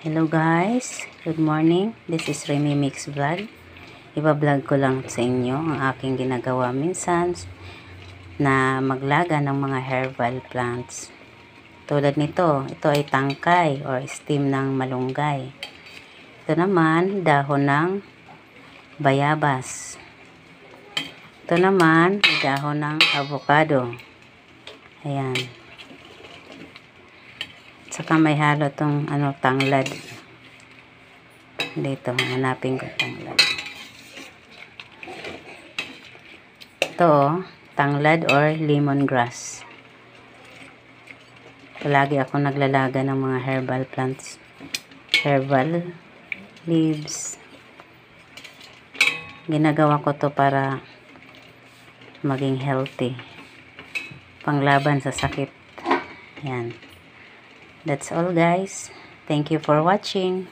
Hello guys, good morning. This is Remy Mix Vlog. Iba-vlog ko lang sa inyo ang aking ginagawa minsan na maglaga ng mga herbal plants. Tulad nito, ito ay tangkay or stem ng malunggay. Ito naman, dahon ng bayabas. Ito naman, dahon ng avocado. Ayan. Saka may halo tong tanglad. Dito, hanapin ko tanglad. Ito, tanglad or lemongrass. Palagi ako naglalaga ng mga herbal plants. Herbal leaves. Ginagawa ko to para maging healthy. Panglaban sa sakit. Yan. That's all guys. Thank you for watching.